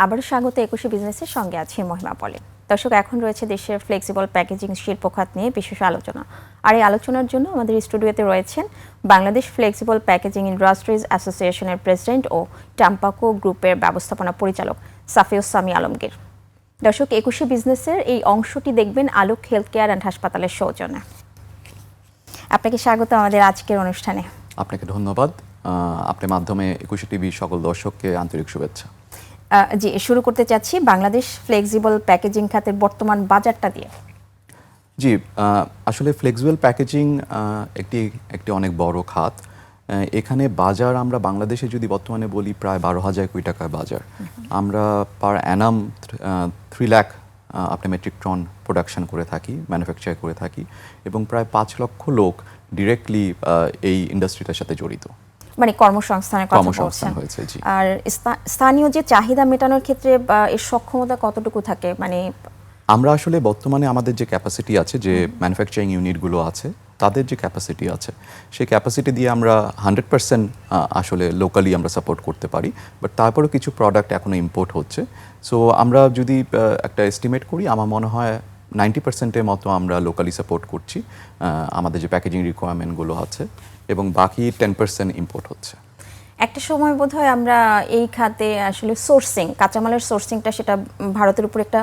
আবারও স্বাগত একুশে বিজনেসের সঙ্গে আছে মহিমা পলি। দর্শক, এখন রয়েছে দেশের ফ্লেক্সিবল প্যাকেজিং শিল্প খাত নিয়ে বিশেষ আলোচনা। আর এই আলোচনার জন্য আমাদের স্টুডিওতে রয়েছেন বাংলাদেশ ফ্লেক্সিবল প্যাকেজিং ইন্ডাস্ট্রিজ অ্যাসোসিয়েশনের প্রেসিডেন্ট ও টাম্পাকো গ্রুপের ব্যবস্থাপনা পরিচালক সাফিউসামি আলমগীর। দর্শক, একুশে বিজনেসের এই অংশটি দেখবেন আলোক হেলথ কেয়ার অ্যান্ড হাসপাতালের সৌজন্যে। আপনাকে স্বাগত আমাদের আজকের অনুষ্ঠানে। আপনাকে ধন্যবাদ। আপনার মাধ্যমে একুশে টিভি সকল দর্শককে আন্তরিক শুভেচ্ছা। জি, শুরু করতে চাচ্ছি বাংলাদেশ ফ্লেক্সিবল প্যাকেজিং খাতের বর্তমান বাজারটা দিয়ে। জি, আসলে ফ্লেক্সিবল প্যাকেজিং একটি অনেক বড় খাত। এখানে বাজার আমরা বাংলাদেশে যদি বর্তমানে বলি প্রায় 12,000 কোটি টাকার বাজার। আমরা পার অ্যানাম 3 লাখ আপনি মেট্রিক টন প্রোডাকশন করে থাকি, ম্যানুফ্যাকচার করে থাকি, এবং প্রায় 5 লক্ষ লোক ডিরেক্টলি এই ইন্ডাস্ট্রিটার সাথে জড়িত। মানে কর্মসংস্থানের কথা বলছেন। আর স্থানীয় যে চাহিদা মেটানোর ক্ষেত্রে এর সক্ষমতা কতটুকু থাকে? মানে আমরা আসলে বর্তমানে আমাদের যে ক্যাপাসিটি আছে, যে ম্যানুফ্যাকচারিং ইউনিটগুলো আছে, তাদের যে ক্যাপাসিটি আছে, সেই ক্যাপাসিটি দিয়ে আমরা 100% আসলে লোকালি আমরা সাপোর্ট করতে পারি। বাট তারপরেও কিছু প্রোডাক্ট এখনও ইম্পোর্ট হচ্ছে। সো আমরা যদি একটা এস্টিমেট করি, আমার মনে হয় 90%-এর মতো আমরা লোকালি সাপোর্ট করছি আমাদের যে প্যাকেজিং রিকোয়ারমেন্টগুলো আছে, এবং বাকি 10% ইম্পোর্ট হচ্ছে। একটা সময় বোধহয় আমরা এই খাতে আসলে সোর্সিং, কাঁচামালের সোর্সিংটা সেটা ভারতের উপর একটা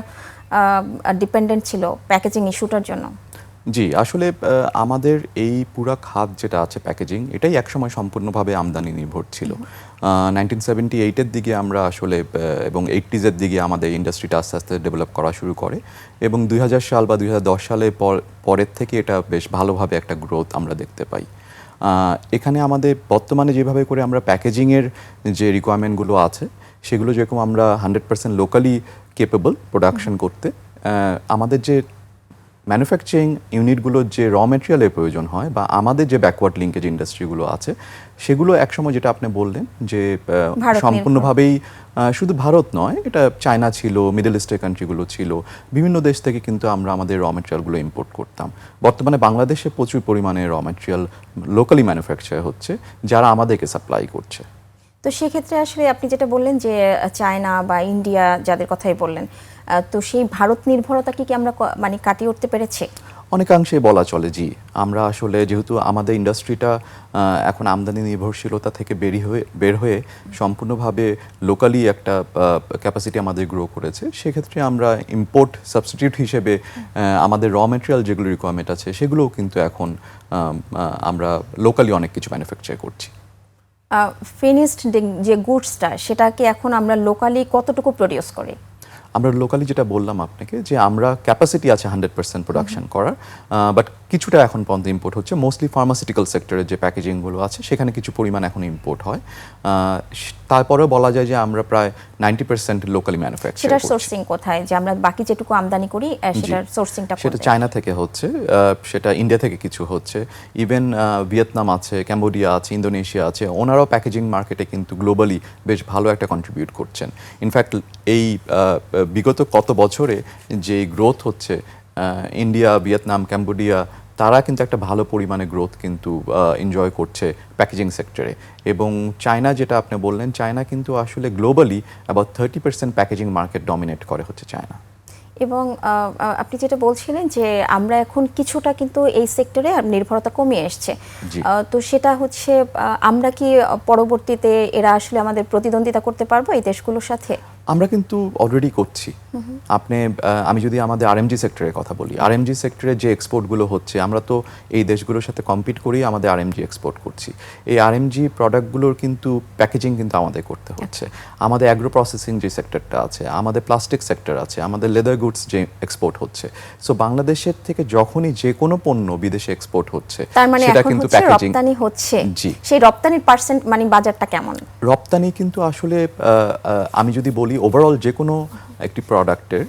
ডিপেন্ডেন্ট ছিল প্যাকেজিং ইস্যুটার জন্য। জি, আসলে আমাদের এই পুরা খাত যেটা আছে প্যাকেজিং, এটাই একসময় সম্পূর্ণভাবে আমদানি নির্ভর ছিল। 1978-এর দিকে আমরা আসলে এবং 80s-এর দিকে আমাদের ইন্ডাস্ট্রিটা আস্তে আস্তে ডেভেলপ করা শুরু করে, এবং 2000 সাল বা 2010 সালের পরের থেকে এটা বেশ ভালোভাবে একটা গ্রোথ আমরা দেখতে পাই। এখানে আমাদের বর্তমানে যেভাবে করে আমরা প্যাকেজিংয়ের যে রিকোয়ারমেন্টগুলো আছে, সেগুলো যেরকম আমরা 100% লোকালি কেপেবল প্রোডাকশন করতে, আমাদের যে ম্যানুফ্যাকচারিং ইউনিটগুলোর যে র মেটেরিয়ালের প্রয়োজন হয়, বা আমাদের যে ব্যাকওয়ার্ড লিঙ্কেজ ইন্ডাস্ট্রিগুলো আছে, সেগুলো একসময় যেটা আপনি বললেন যে সম্পূর্ণভাবেই শুধু ভারত নয়, এটা চায়না ছিল, মিডল ইস্টের কান্ট্রিগুলো ছিল, বিভিন্ন দেশ থেকে কিন্তু আমরা আমাদের র মেটেরিয়ালগুলো ইম্পোর্ট করতাম। বর্তমানে বাংলাদেশে প্রচুর পরিমাণে র মেটেরিয়াল লোকালি ম্যানুফ্যাকচার হচ্ছে, যারা আমাদেরকে সাপ্লাই করছে। তো সেক্ষেত্রে আসলে আপনি যেটা বললেন যে চায়না বা ইন্ডিয়া যাদের কথাই বললেন, তো সেই ভারত নির্ভরতা কি আমরা মানে কাটিয়ে উঠতে পেরেছি? অনেকাংশে বলা চলে, জি। আমরা আসলে যেহেতু আমাদের ইন্ডাস্ট্রিটা এখন আমদানি নির্ভরশীলতা থেকে বের হয়ে সম্পূর্ণভাবে লোকালি একটা ক্যাপাসিটি আমাদের গ্রো করেছে, সেক্ষেত্রে আমরা ইম্পোর্ট সাবস্টিটিউট হিসেবে আমাদের র মেটেরিয়াল যেগুলো রিকোয়ারমেন্ট আছে, সেগুলোও কিন্তু এখন আমরা লোকালি অনেক কিছু ম্যানুফ্যাকচার করছি। ফিনিশড যে গুডসটা, সেটাকে এখন আমরা লোকালি কতটুকু প্রডিউস করি? আমরা লোকালি যেটা বললাম আপনাকে, যে আমরা ক্যাপাসিটি আছে 100% প্রোডাকশন করার, বাট কিছুটা এখন পর্যন্ত ইম্পোর্ট হচ্ছে। মোস্টলি ফার্মাসিউটিক্যাল সেক্টরের যে প্যাকেজিংগুলো আছে, সেখানে কিছু পরিমাণ এখন ইম্পোর্ট হয়। তারপরেও বলা যায় যে আমরা প্রায় 90% লোকালি ম্যানুফ্যাকচার করছি। সেটার সোর্সিং কোথায়? যে আমরা বাকি যেটুকু আমদানি করি সেটার সোর্সিংটা সেটা চায়না থেকে হচ্ছে, সেটা ইন্ডিয়া থেকে কিছু হচ্ছে, ইভেন ভিয়েতনাম আছে, ক্যাম্বোডিয়া আছে, ইন্দোনেশিয়া আছে। ওনারাও প্যাকেজিং মার্কেটে কিন্তু গ্লোবালি বেশ ভালো একটা কন্ট্রিবিউট করছেন। ইনফ্যাক্ট এই বিগত কত বছরে যে গ্রোথ হচ্ছে, ইন্ডিয়া, ভিয়েতনাম, ক্যাম্বোডিয়া, তারা কিন্তু একটা ভালো পরিমাণে গ্রোথ কিন্তু এনজয় করছে প্যাকেজিং সেক্টরে। এবং চায়না যেটা আপনি বললেন, চায়না কিন্তু আসলে globally about 30% packaging market dominate করে হচ্ছে চায়না। এবং আপনি যেটা বলছিলেন যে আমরা এখন কিছুটা কিন্তু এই সেক্টরে নির্ভরতা কমিয়ে এসছে, তো সেটা হচ্ছে আমরা কি পরবর্তীতে এরা আসলে আমাদের প্রতিদ্বন্দ্বিতা করতে পারবো এই দেশগুলোর সাথে? আমরা কিন্তু অলরেডি করছি। আমি যদি আমাদের আরএমজি সেক্টরের কথা বলি, আরএমজি সেক্টরে যে এক্সপোর্টগুলো হচ্ছে, আমরা তো এই দেশগুলোর সাথে কম্পিট করেই আমাদের আরএমজি এক্সপোর্ট করছি। এই আরএমজি প্রোডাক্টগুলোর কিন্তু প্যাকেজিং কিন্তু আমাদের করতে হচ্ছে। আমাদের অ্যাগ্রো প্রসেসিং যে সেক্টরটা আছে, আমাদের প্লাস্টিক সেক্টর আছে, আমাদের লেদার গুডস যে এক্সপোর্ট হচ্ছে। সো বাংলাদেশের থেকে যখনই যে কোনো পণ্য বিদেশে এক্সপোর্ট হচ্ছে, সেটা কিন্তু প্যাকেজিং রপ্তানি হচ্ছে। জি, সেই রপ্তানির পার্সেন্ট মানে বাজারটা কেমন? রপ্তানি কিন্তু আসলে আমি যদি বলি ওভারঅল যে কোনো একটি প্রোডাক্টের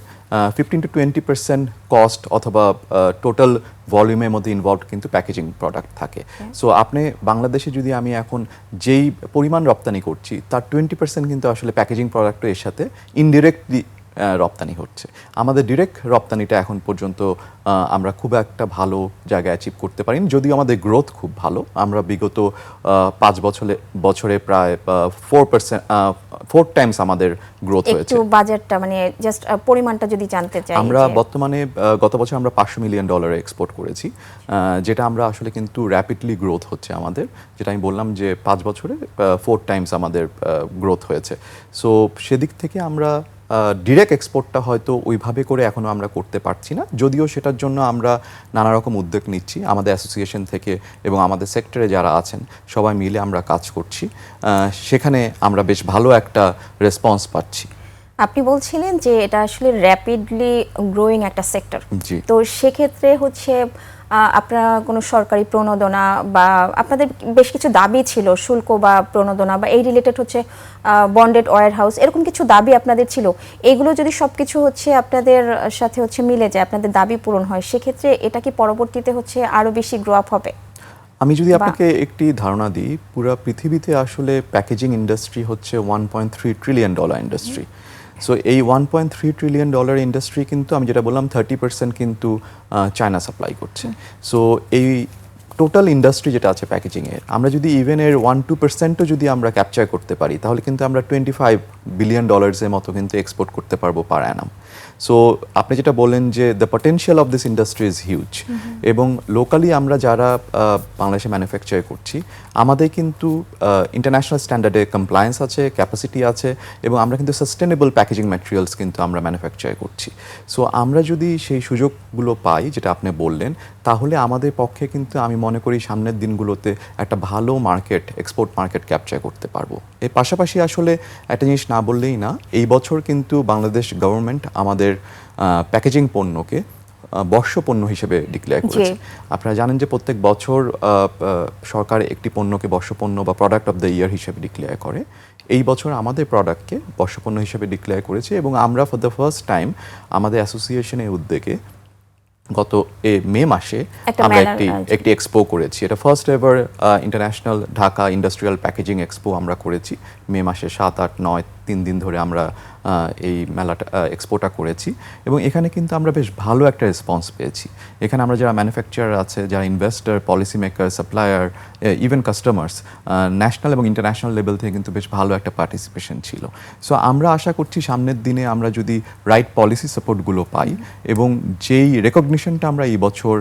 15 to 20% কস্ট অথবা টোটাল ভলিউমের মধ্যে ইনভলভড কিন্তু প্যাকেজিং প্রোডাক্ট থাকে। সো আপনি বাংলাদেশে যদি আমি এখন যেই পরিমাণ রপ্তানি করছি, তার 20% কিন্তু আসলে প্যাকেজিং প্রোডাক্টও এর সাথে ইনডিরেক্টলি রপ্তানি হচ্ছে। আমাদের ডিরেক্ট রপ্তানিটা এখন পর্যন্ত আমরা খুব একটা ভালো জায়গায় অ্যাচিভ করতে পারিনি, যদিও আমাদের গ্রোথ খুব ভালো। আমরা বিগত 5 বছরে প্রায় 4 টাইমস আমাদের গ্রোথ হয়েছে। একটু বাজেটটা মানে জাস্ট পরিমাণটা যদি জানতে চাই। আমরা বর্তমানে গত বছর আমরা $500 মিলিয়ন এক্সপোর্ট করেছি, যেটা আমরা আসলে কিন্তু র্যাপিডলি গ্রোথ হচ্ছে আমাদের, যেটা আমি বললাম যে 5 বছরে 4 টাইমস আমাদের গ্রোথ হয়েছে। সো সেদিক থেকে আমরা ডিরেক্ট এক্সপোর্টটা হয়তো ওইভাবে করে এখনও আমরা করতে পারছি না, যদিও সেটার জন্য আমরা নানা রকম উদ্যোগ নিচ্ছি আমাদের অ্যাসোসিয়েশন থেকে এবং আমাদের সেক্টরে যারা আছেন সবাই মিলে আমরা কাজ করছি। সেখানে আমরা বেশ ভালো একটা রেসপন্স পাচ্ছি। আপনি বলছিলেন যে এটা আসলে র্যাপিডলি গ্রোয়িং একটা সেক্টর, জি। তো সেক্ষেত্রে হচ্ছে আপনারা কোনো সরকারি প্রণোদনা বা আপনাদের বেশ কিছু দাবি ছিল, শুল্ক বা প্রণোদনা বা এই রিলেটেড হচ্ছে বন্ডেড ওয়্যার হাউস, এরকম কিছু দাবি আপনাদের ছিল। এগুলো যদি সবকিছু হচ্ছে আপনাদের সাথে হচ্ছে মিলে যায়, আপনাদের দাবি পূরণ হয়, সেক্ষেত্রে এটা কি পরবর্তীতে হচ্ছে আরো বেশি গ্রো আপ হবে? আমি যদি আপনাকে একটি ধারণা দিই, পুরো পৃথিবীতে আসলে প্যাকেজিং ইন্ডাস্ট্রি হচ্ছে $1.3 ট্রিলিয়ন ইন্ডাস্ট্রি। সো এই $1.3 ট্রিলিয়ন ইন্ডাস্ট্রি কিন্তু আমি যেটা বললাম 30% কিন্তু চায়না সাপ্লাই করছে। সো এই টোটাল ইন্ডাস্ট্রি যেটা আছে প্যাকেজিংয়ের, আমরা যদি ইভেন এর 1-2%ও যদি আমরা ক্যাপচার করতে পারি, তাহলে কিন্তু আমরা $25 বিলিয়ন মতো কিন্তু এক্সপোর্ট করতে পারবো পার অ্যানাম। সো আপনি যেটা বলেন যে the potential of this industry is huge, এবং লোকালি আমরা যারা বাংলাদেশে ম্যানুফ্যাকচার করছি, আমাদের কিন্তু ইন্টারন্যাশনাল স্ট্যান্ডার্ডে কমপ্লায়েন্স আছে, ক্যাপাসিটি আছে, এবং আমরা কিন্তু সাস্টেনেবল প্যাকেজিং ম্যাটেরিয়ালস কিন্তু আমরা ম্যানুফ্যাকচার করছি। সো আমরা যদি সেই সুযোগগুলো পাই যেটা আপনি বললেন, তাহলে আমাদের পক্ষে কিন্তু আমি মনে করি সামনের দিনগুলোতে একটা ভালো মার্কেট, এক্সপোর্ট মার্কেট ক্যাপচার করতে পারবো। এর পাশাপাশি আসলে একটা জিনিস না বললেই না, এই বছর কিন্তু বাংলাদেশ গভর্নমেন্ট আমাদের প্যাকেজিং পণ্যকে বর্ষপণ্য হিসেবে ডিক্লেয়ার করেছে। আপনারা জানেন যে প্রত্যেক বছর সরকার একটি পণ্যকে বর্ষপণ্য বা প্রোডাক্ট অফ দ্য ইয়ার হিসেবে ডিক্লেয়ার করে। এই বছর আমাদের প্রোডাক্টকে বর্ষপণ্য হিসেবে ডিক্লেয়ার করেছে, এবং আমরা ফর দ্য ফার্স্ট টাইম আমাদের অ্যাসোসিয়েশনের উদ্যোগে গত মে মাসে আমরা একটি এক্সপো করেছি। এটা first ever international Dhaka industrial packaging expo আমরা করেছি মে মাসে 7, 8, 9 3 দিন ধরে আমরা এই মেলাটা এক্সপোটা করেছি, এবং এখানে কিন্তু আমরা বেশ ভালো একটা রেসপন্স পেয়েছি। এখানে আমরা যারা ম্যানুফ্যাকচারার আছে, যারা investor, policy maker, supplier, even customers, national এবং ইন্টারন্যাশনাল লেভেল থেকে কিন্তু বেশ ভালো একটা পার্টিসিপেশন ছিল। সো আমরা আশা করছি সামনের দিনে আমরা যদি রাইট পলিসি সাপোর্টগুলো পাই, এবং যেই রেকগনিশনটা আমরা এই বছর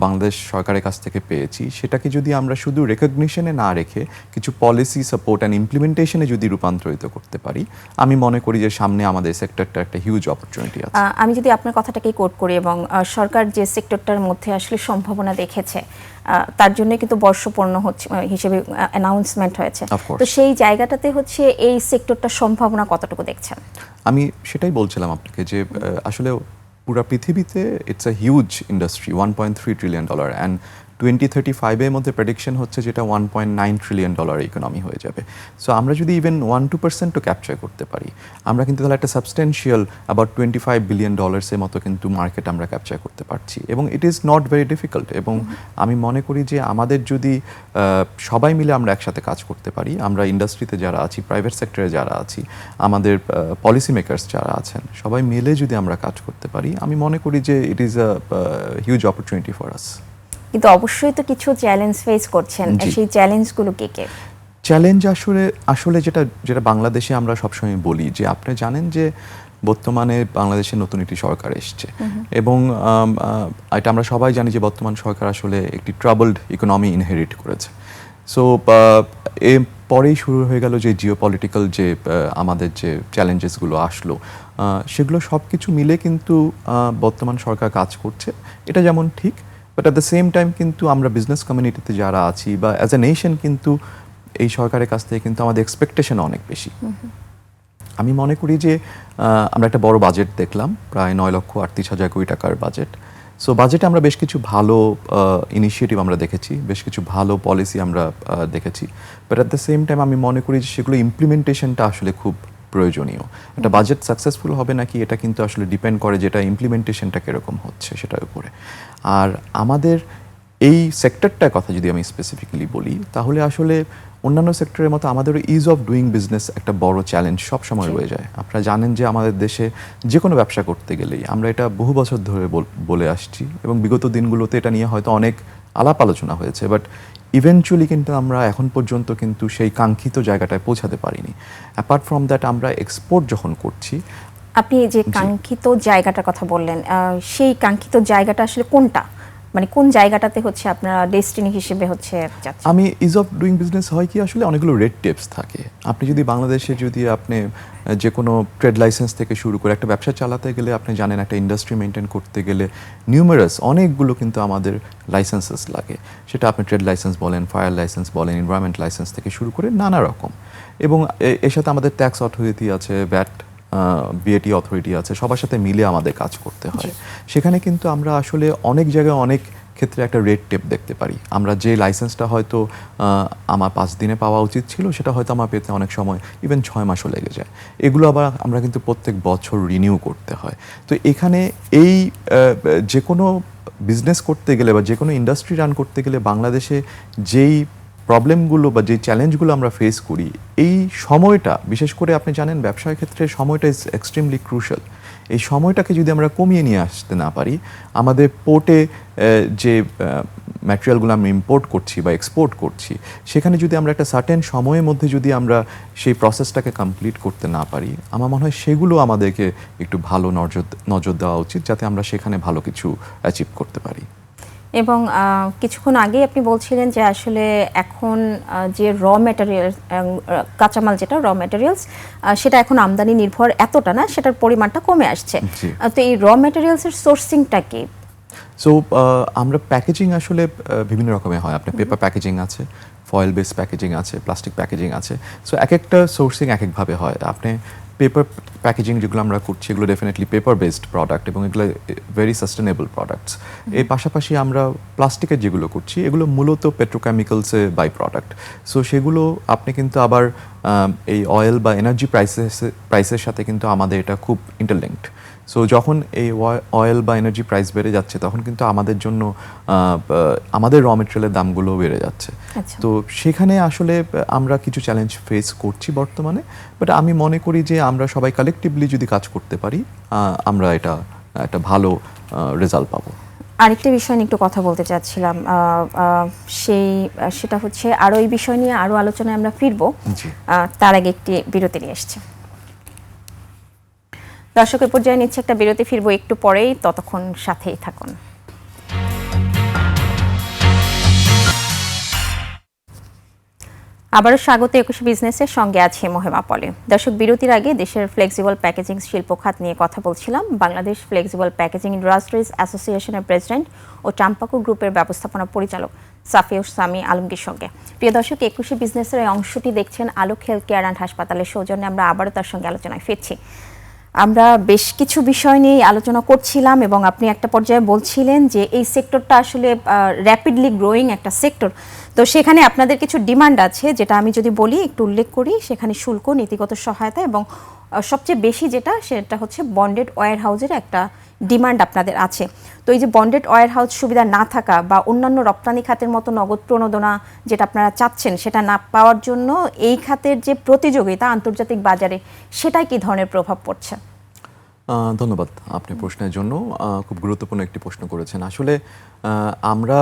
বাংলাদেশ সরকারের কাছ থেকে পেয়েছি, সেটাকে যদি আমরা শুধু রেকগনিশনে না রেখে কিছু পলিসি সাপোর্ট অ্যান্ড ইমপ্লিমেন্টেশনে যদি রূপান্তরিত করতে পারি, আমি মনে করি যে সামনে আমাদের সেক্টরটা একটা হিউজ অপরচুনিটি আছে। আমি যদি আপনার কথাটাকেই কোট করি, এবং সরকার যে সেক্টরটার মধ্যে আসলে সম্ভাবনা দেখেছে, তার জন্য কিন্তু বর্ষপণ্য হচ্ছে হিসেবে অ্যানাউন্সমেন্ট হয়েছে, তো সেই জায়গাটাতে হচ্ছে এই সেক্টরটার সম্ভাবনা কতটুকু দেখছেন? আমি সেটাই বলছিলাম আপনাকে যে আসলে পুরো পৃথিবীতে it's a huge industry, $1.3 trillion, and 2035-এর মধ্যে প্রেডিকশন হচ্ছে যেটা $1.9 ট্রিলিয়ন ইকোনমি হয়ে যাবে। সো আমরা যদি ইভেন 1-2%ও ক্যাপচার করতে পারি, আমরা কিন্তু তাহলে একটা সাবস্টেন্সিয়াল অ্যাবাউট $25 বিলিয়ন মতো কিন্তু মার্কেট আমরা ক্যাপচার করতে পারছি, এবং it is not very difficult. এবং আমি মনে করি যে আমাদের যদি সবাই মিলে আমরা একসাথে কাজ করতে পারি, আমরা ইন্ডাস্ট্রিতে যারা আছি, প্রাইভেট সেক্টরে যারা আছি, আমাদের পলিসি মেকার্স যারা আছেন, সবাই মিলে যদি আমরা কাজ করতে পারি, আমি মনে করি যে it is a huge opportunity for us. কিন্তু অবশ্যই তো কিছু চ্যালেঞ্জ ফেস করছেন, সেই চ্যালেঞ্জগুলো কে কে? চ্যালেঞ্জ আসলে যেটা বাংলাদেশে আমরা সবসময় বলি যে আপনি জানেন যে বর্তমানে বাংলাদেশে নতুন একটি সরকার এসছে, এবং এটা আমরা সবাই জানি যে বর্তমান সরকার আসলে একটি ট্রাবলড ইকোনমি ইনহেরিট করেছে। সো এর পরেই শুরু হয়ে গেল যে জিওপলিটিক্যাল যে আমাদের যে চ্যালেঞ্জেসগুলো আসলো, সেগুলো সব কিছু মিলে কিন্তু বর্তমান সরকার কাজ করছে, এটা যেমন ঠিক, but at the same time কিন্তু আমরা বিজনেস কমিউনিটিতে যারা আছি বা অ্যাজ এ নেশন কিন্তু এই সরকারের কাছ থেকে কিন্তু আমাদের এক্সপেকটেশন অনেক বেশি। আমি মনে করি যে আমরা একটা বড় বাজেট দেখলাম, প্রায় 9,38,000 কোটি টাকার বাজেট। সো বাজেটে আমরা বেশ কিছু ভালো ইনিশিয়েটিভ আমরা দেখেছি, বেশ কিছু ভালো পলিসি আমরা দেখেছি, but at the same time আমি মনে করি যে সেগুলো ইমপ্লিমেন্টেশনটা আসলে খুব প্রয়োজনীয়। একটা বাজেট সাকসেসফুল হবে নাকি এটা কিন্তু আসলে ডিপেন্ড করে যেটা ইমপ্লিমেন্টেশনটা কীরকম হচ্ছে সেটার উপরে। আর আমাদের এই সেক্টরটার কথা যদি আমি স্পেসিফিক্যালি বলি, তাহলে আসলে অন্যান্য সেক্টরের মতো আমাদেরও ইজ অফ ডুইং বিজনেস একটা বড় চ্যালেঞ্জ সবসময় রয়ে যায়। আপনারা জানেন যে আমাদের দেশে যে কোনো ব্যবসা করতে গেলেই আমরা এটা বহু বছর ধরে বলে আসছি এবং বিগত দিনগুলোতে এটা নিয়ে হয়তো অনেক আলাপ আলোচনা হয়েছে, বাট ইভেনচুয়ালি কিন্তু আমরা এখন পর্যন্ত কিন্তু সেই কাঙ্ক্ষিত জায়গাটায় পৌঁছাতে পারিনি। অ্যাপার্ট ফ্রম দ্যাট, আমরা এক্সপোর্ট যখন করছি, আপনি যে কাঙ্ক্ষিত জায়গাটার কথা বললেন, সেই কাঙ্ক্ষিত জায়গাটা আসলে কোনটা, মানে কোন জায়গাটাতে হচ্ছে আপনারা ডেস্টিনি হিসেবে হচ্ছে যাচ্ছেন? আমি ইজ অফ ডুইং বিজনেস হয় কি আসলে অনেকগুলো রেড টেপস থাকে। আপনি যদি বাংলাদেশে যদি আপনি যে কোনো ট্রেড লাইসেন্স থেকে শুরু করে একটা ব্যবসা চালাতে গেলে, আপনি জানেন একটা ইন্ডাস্ট্রি মেনটেন করতে গেলে নিউমেরাস অনেকগুলো কিন্তু আমাদের লাইসেন্সেস লাগে। সেটা আপনি ট্রেড লাইসেন্স বলেন, ফায়ার লাইসেন্স বলেন, এনভায়রনমেন্ট লাইসেন্স থেকে শুরু করে নানা রকম। এবং এর সাথে আমাদের ট্যাক্স অথরিটি আছে, ভ্যাট বিএটি অথরিটি আছে, সবার সাথে মিলে আমাদের কাজ করতে হয়। সেখানে কিন্তু আমরা আসলে অনেক জায়গায় অনেক ক্ষেত্রে একটা রেড টেপ দেখতে পারি। আমরা যে লাইসেন্সটা হয়তো আমার 5 দিনে পাওয়া উচিত ছিল, সেটা হয়তো আমার পেতে অনেক সময় ইভেন 6 মাসও লেগে যায়। এগুলো আবার আমরা কিন্তু প্রত্যেক বছর রিনিউ করতে হয়। তো এখানে এই যে কোনো বিজনেস করতে গেলে বা যে কোনো ইন্ডাস্ট্রি রান করতে গেলে বাংলাদেশে যেই প্রবলেমগুলো বা যে চ্যালেঞ্জগুলো আমরা ফেস করি, এই সময়টা, বিশেষ করে আপনি জানেন ব্যবসার ক্ষেত্রে সময়টা ইজ এক্সট্রিমলি ক্রুশাল। এই সময়টাকে যদি আমরা কমিয়ে নিয়ে আসতে না পারি, আমাদের পোর্টে যে ম্যাটেরিয়ালগুলো আমরা ইম্পোর্ট করছি বা এক্সপোর্ট করছি, সেখানে যদি আমরা একটা সার্টেন সময়ের মধ্যে যদি আমরা সেই প্রসেসটাকে কমপ্লিট করতে না পারি, আমার মনে হয় সেগুলো আমাদেরকে একটু ভালো নজর দেওয়া উচিত, যাতে আমরা সেখানে ভালো কিছু অ্যাচিভ করতে পারি। এবং কিছুক্ষণ আগেই আপনি বলছিলেন যে আসলে এখন যে র ম্যাটেরিয়াল, কাঁচামাল যেটা র ম্যাটেরিয়ালস, সেটা এখন আমদানি নির্ভর এতটা না, সেটার পরিমাণটা কমে আসছে। তো এই র ম্যাটেরিয়ালসের সোর্সিংটা কি? সো আমরা প্যাকেজিং আসলে বিভিন্ন রকমের হয়। আপনার পেপার প্যাকেজিং আছে, ফয়েল বেস প্যাকেজিং আছে, প্লাস্টিক প্যাকেজিং আছে। সো এক একটা সোর্সিং এক একভাবে হয়। আপনি পেপার প্যাকেজিং যেগুলো আমরা করছি, এগুলো ডেফিনেটলি পেপার বেসড প্রোডাক্ট এবং এগুলো ভেরি সাস্টেনেবল প্রোডাক্টস। এর পাশাপাশি আমরা প্লাস্টিকের যেগুলো করছি, এগুলো মূলত পেট্রোকেমিক্যালসে বাই প্রোডাক্ট। সো সেগুলো আপনি কিন্তু আবার এই অয়েল বা এনার্জি প্রাইসের সাথে কিন্তু আমাদের এটা খুব ইন্টারলিঙ্কড। সো যখন এই অয়েল বা এনার্জি প্রাইস বেড়ে যাচ্ছে, তখন কিন্তু আমাদের জন্য আমাদের র মেটেরিয়ালের দামগুলো বেড়ে যাচ্ছে। তো সেখানে আসলে আমরা কিছু চ্যালেঞ্জ ফেস করছি বর্তমানে, বাট আমি মনে করি যে আমরা সবাই কালেকটিভলি যদি কাজ করতে পারি, আমরা এটা একটা ভালো রেজাল্ট পাবো। আরেকটা বিষয় নিয়ে একটু কথা বলতে চাচ্ছিলাম, সেটা হচ্ছে আরও এই বিষয় নিয়ে আরও আলোচনায় আমরা ফিরবো, তার আগে একটি বিরতি নিয়ে এসছি। দর্শকের পর্যায়ে নিচ্ছে একটা বিরতি, ফিরবো একটু পরেই, ততক্ষণ সাথেই থাকুন। আবারও স্বাগত 21 বিজনেসের সঙ্গে আছে মহিমা পলি। দর্শক, বিরতির আগে দেশের ফ্লেক্সিবল প্যাকেজিং শিল্প খাত নিয়ে কথা বলছিলাম বাংলাদেশ ফ্লেক্সিবল প্যাকেজিং ইন্ডাস্ট্রিজ অ্যাসোসিয়েশনের প্রেসিডেন্ট ও চাম্পাকো গ্রুপের ব্যবস্থাপনা পরিচালক সাফিউস সামি আলমগীর সঙ্গে। প্রিয় দর্শক, 21 বিজনেসের এই অংশটি দেখছেন আলোক হেলথ কেয়ার অ্যান্ড হাসপাতালের সৌজন্যে। আমরা আবারও তার সঙ্গে আলোচনায় ফিরছি। আমরা বেশ কিছু বিষয় নিয়ে আলোচনা করছিলাম এবং আপনি একটা পর্যায়ে বলছিলেন যে এই সেক্টরটা আসলে র্যাপিডলি গ্রোয়িং একটা সেক্টর। তো সেখানে আপনাদের কিছু ডিমান্ড আছে, যেটা আমি যদি বলি একটু উল্লেখ করি। সেখানে শুল্ক, নীতিগত সহায়তা এবং সবচেয়ে বেশি যেটা, সেটা হচ্ছে বন্ডেড ওয়্যার হাউসের একটা ডিমান্ড আপনাদের আছে। তো এই যে বন্ডেড ওয়্যার হাউস সুবিধা না থাকা বা অন্যান্য রপ্তানি খাতের মতো নগদ প্রণোদনা যেটা আপনারা চাচ্ছেন, সেটা না পাওয়ার জন্য এই খাতের যে প্রতিযোগিতা আন্তর্জাতিক বাজারে, সেটাই কি ধরনের প্রভাব পড়ছে? ধন্যবাদ আপনি প্রশ্নের জন্য। খুব গুরুত্বপূর্ণ একটি প্রশ্ন করেছেন। আসলে আমরা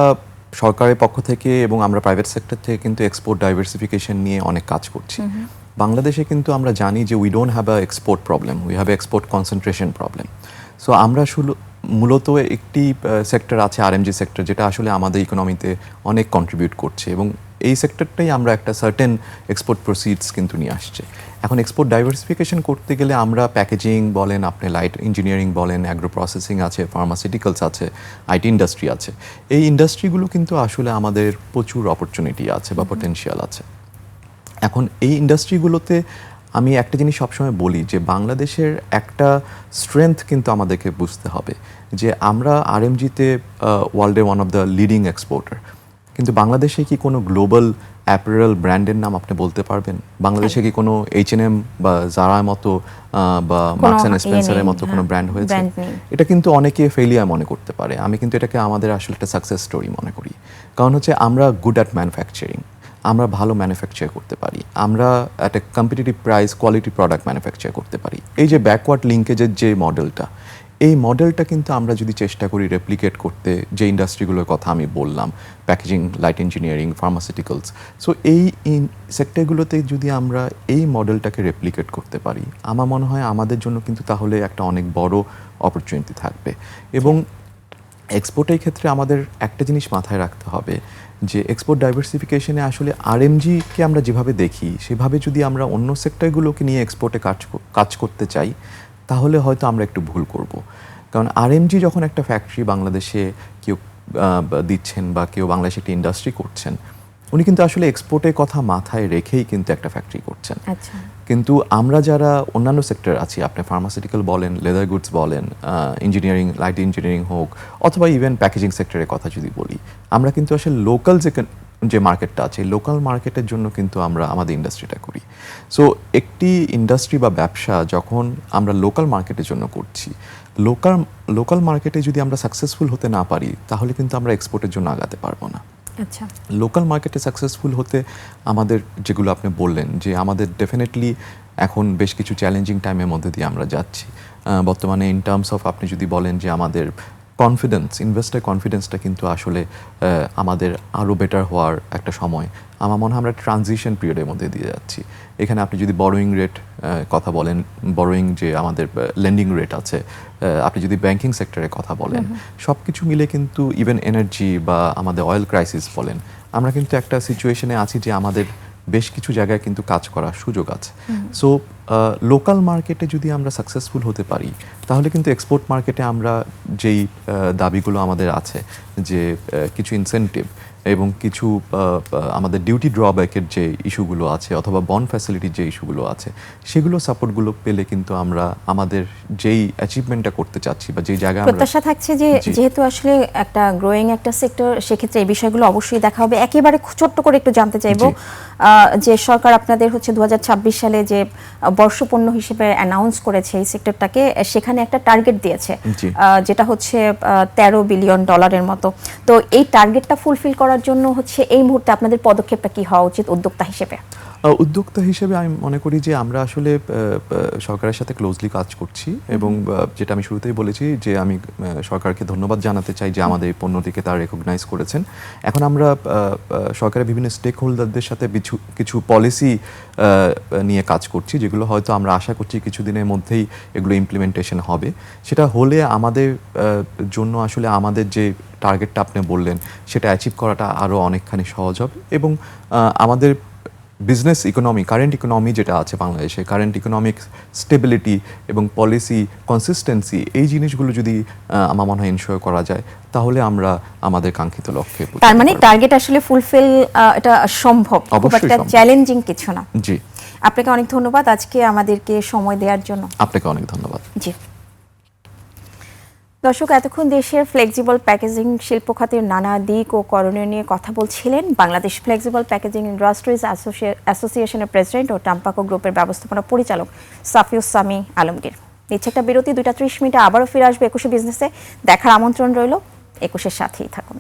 সরকারের পক্ষ থেকে এবং আমরা প্রাইভেট সেক্টর থেকে কিন্তু এক্সপোর্ট ডাইভার্সিফিকেশন নিয়ে অনেক কাজ করছি। বাংলাদেশে কিন্তু আমরা জানি যে we don't have a export problem, we have export concentration problem. So আমরা মূলত একটি সেক্টর আছে আরএমজি সেক্টর, যেটা আসলে আমাদের ইকোনমিতে অনেক কন্ট্রিবিউট করছে এবং এই সেক্টরটাই আমরা একটা সার্টেন এক্সপোর্ট প্রসিডস কিন্তু নিয়ে আসছে। এখন এক্সপোর্ট ডাইভার্সিফিকেশন করতে গেলে আমরা প্যাকেজিং বলেন, আপনি লাইট ইঞ্জিনিয়ারিং বলেন, অ্যাগ্রো প্রসেসিং আছে, ফার্মাসিউটিক্যালস আছে, আইটি ইন্ডাস্ট্রি আছে। এই ইন্ডাস্ট্রিগুলো কিন্তু আসলে আমাদের প্রচুর অপরচুনিটি আছে বা পটেনশিয়াল আছে। এখন এই ইন্ডাস্ট্রিগুলোতে আমি একটা জিনিস সবসময় বলি যে বাংলাদেশের একটা স্ট্রেংথ কিন্তু আমাদেরকে বুঝতে হবে যে আমরা আরএমজিতে ওয়ার্ল্ডে one of the leading exporter, কিন্তু বাংলাদেশে কি কোনো গ্লোবাল অ্যাপারেল ব্র্যান্ডের নাম আপনি বলতে পারবেন? বাংলাদেশে কি কোনো H&M বা জারার মতো বা মার্কস অ্যান্ড স্পেন্সারের মতো কোনো ব্র্যান্ড হয়েছে? এটা কিন্তু অনেকে ফেলিয়ার মনে করতে পারে। আমি কিন্তু এটাকে আমাদের আসলে একটা সাকসেস স্টোরি মনে করি। কারণ হচ্ছে আমরা গুড অ্যাট ম্যানুফ্যাকচারিং, আমরা ভালো ম্যানুফ্যাকচার করতে পারি, আমরা একটা competitive price quality product manufacture করতে পারি। এই যে ব্যাকওয়ার্ড লিঙ্কেজের যে মডেলটা, এই মডেলটা কিন্তু আমরা যদি চেষ্টা করি রেপ্লিকেট করতে, যে ইন্ডাস্ট্রিগুলোর কথা আমি বললাম, packaging, light engineering, pharmaceuticals, so এই সেক্টরগুলোতে যদি আমরা এই মডেলটাকে রেপ্লিকেট করতে পারি, আমার মনে হয় আমাদের জন্য কিন্তু তাহলে একটা অনেক বড় অপরচুনিটি থাকবে। এবং এক্সপোর্টের ক্ষেত্রে আমাদের একটা জিনিস মাথায় রাখতে হবে যে এক্সপোর্ট ডাইভার্সিফিকেশনে আসলে আরএমজিকে আমরা যেভাবে দেখি সেভাবে যদি আমরা অন্য সেক্টরগুলোকে নিয়ে এক্সপোর্টে কাজ করতে চাই, তাহলে হয়তো আমরা একটু ভুল করব। কারণ আরএমজি যখন একটা ফ্যাক্টরি বাংলাদেশে কেউ দিচ্ছেন বা কেউ বাংলাদেশে একটা ইন্ডাস্ট্রি করছেন, উনি কিন্তু আসলে এক্সপোর্টের কথা মাথায় রেখেই কিন্তু একটা ফ্যাক্টরি করছেন। আচ্ছা। কিন্তু আমরা যারা অন্যান্য সেক্টর আছি, আপনি ফার্মাসিউটিক্যাল বলেন, লেদার গুডস বলেন, ইঞ্জিনিয়ারিং, লাইট ইঞ্জিনিয়ারিং হোক, অথবা ইভেন প্যাকেজিং সেক্টরের কথা যদি বলি, আমরা কিন্তু আসলে লোকাল যে মার্কেটটা আছে, লোকাল মার্কেটের জন্য কিন্তু আমরা আমাদের ইন্ডাস্ট্রিটা করি। সো একটি ইন্ডাস্ট্রি বা ব্যবসা যখন আমরা লোকাল মার্কেটের জন্য করছি, লোকাল মার্কেটে যদি আমরা সাকসেসফুল হতে না পারি, তাহলে কিন্তু আমরা এক্সপোর্টের জন্য আগাতে পারবো না। আচ্ছা। লোকাল মার্কেটে সাকসেসফুল হতে আমাদের, যেগুলো আপনি বললেন, যে আমাদের ডেফিনেটলি এখন বেশ কিছু চ্যালেঞ্জিং টাইমের মধ্যে দিয়ে আমরা যাচ্ছি বর্তমানে। ইন টার্মস অফ আপনি যদি বলেন যে আমাদের কনফিডেন্স, ইনভেস্টার কনফিডেন্সটা কিন্তু আসলে আমাদের আরও বেটার হওয়ার একটা সময়। আমার মনে হয় আমরা ট্রানজিশন পিরিয়ডের মধ্যে দিয়ে যাচ্ছি। এখানে আপনি যদি বরোয়িং রেট কথা বলেন, বরোয়িং যে আমাদের লেন্ডিং রেট আছে, আপনি যদি ব্যাংকিং সেক্টরের কথা বলেন, সব কিছু মিলে কিন্তু ইভেন এনার্জি বা আমাদের অয়েল ক্রাইসিস বলেন, আমরা কিন্তু একটা সিচুয়েশনে আছি যে আমাদের বেশ কিছু জায়গায় কিন্তু কাজ করার সুযোগ আছে। সো লোকাল মার্কেটে যদি আমরা সাকসেসফুল হতে পারি, তাহলে কিন্তু এক্সপোর্ট মার্কেটে আমরা যেই দাবিগুলো আমাদের আছে, যে কিছু ইনসেনটিভ এবং কিছু আমাদের ডিউটি ড্রব্যাকের যে ইস্যুগুলো আছে, অথবা বন্ড ফ্যাসিলিটির যে ইস্যুগুলো আছে, সেগুলো সাপোর্টগুলো পেলে কিন্তু আমরা আমাদের যেই অ্যাচিভমেন্টটা করতে চাচ্ছি বা যেই জায়গায় আমরা, প্রত্যাশা থাকছে যে যেহেতু আসলে একটা গ্রোয়িং একটা সেক্টর, সেক্ষেত্রে এই বিষয়গুলো অবশ্যই দেখা হবে। একেবারে ছোট্ট করে একটু জানতে চাইবো যে সরকার আপনাদের হচ্ছে 2026 সালে যে বর্ষপণ্য হিসেবে অ্যানাউন্স করেছে এই সেক্টরটাকে, সেখানে একটা টার্গেট দিয়েছে যেটা হচ্ছে $13 বিলিয়ন মতো। তো এই টার্গেটটা ফুলফিল করার জন্য হচ্ছে এই মুহূর্তে আপনাদের পদক্ষেপটা কি হওয়া উচিত উদ্যোক্তা হিসেবে? উদ্যোক্তা হিসেবে আমি মনে করি যে আমরা আসলে সরকারের সাথে ক্লোজলি কাজ করছি, এবং যেটা আমি শুরুতেই বলেছি যে আমি সরকারকে ধন্যবাদ জানাতে চাই যে আমাদের এই পণ্যটিকে তারা রেকগনাইজ করেছেন। এখন আমরা সরকারের বিভিন্ন স্টেক হোল্ডারদের সাথে কিছু পলিসি নিয়ে কাজ করছি, যেগুলো হয়তো আমরা আশা করছি কিছুদিনের মধ্যেই এগুলো ইমপ্লিমেন্টেশন হবে। সেটা হলে আমাদের জন্য আসলে আমাদের যে টার্গেটটা আপনি বললেন, সেটা অ্যাচিভ করাটা আরও অনেকখানি সহজ হবে। এবং আমাদের বিজনেস ইকোনমি, কারেন্ট ইকোনমি যেটা আছে বাংলাদেশে, কারেন্ট ইকোনমিক স্টেবিলিটি এবং পলিসি কনসিস্টেন্সি, এই জিনিসগুলো যদি আমার মনে হয় ইনশিওর করা যায়, তাহলে আমরা আমাদের কাঙ্ক্ষিত লক্ষ্যে পৌঁছতে পারব। তার মানে টার্গেট আসলে ফুলফিল এটা সম্ভব, খুব একটা চ্যালেঞ্জিং কিছু না। জি, আপনাকে অনেক ধন্যবাদ আজকে আমাদেরকে সময় দেওয়ার জন্য। আপনাকে অনেক ধন্যবাদ। জি দর্শক, এতক্ষণ দেশের ফ্লেক্সিবল প্যাকেজিং শিল্প খাতের নানা দিক ও করণীয় নিয়ে কথা বলছিলেন বাংলাদেশ ফ্লেক্সিবল প্যাকেজিং ইন্ডাস্ট্রিজ অ্যাসোসিয়েশনের প্রেসিডেন্ট ও টাম্পাকো গ্রুপের ব্যবস্থাপনা পরিচালক সাফিউস সামি আলমগীর। নিচ্ছে একটা বিরতি, 2টা 30 মিনিটে আবারও ফিরে আসবে 21শে বিজনেসে। দেখার আমন্ত্রণ রইল, 21শের সাথেই থাকুন।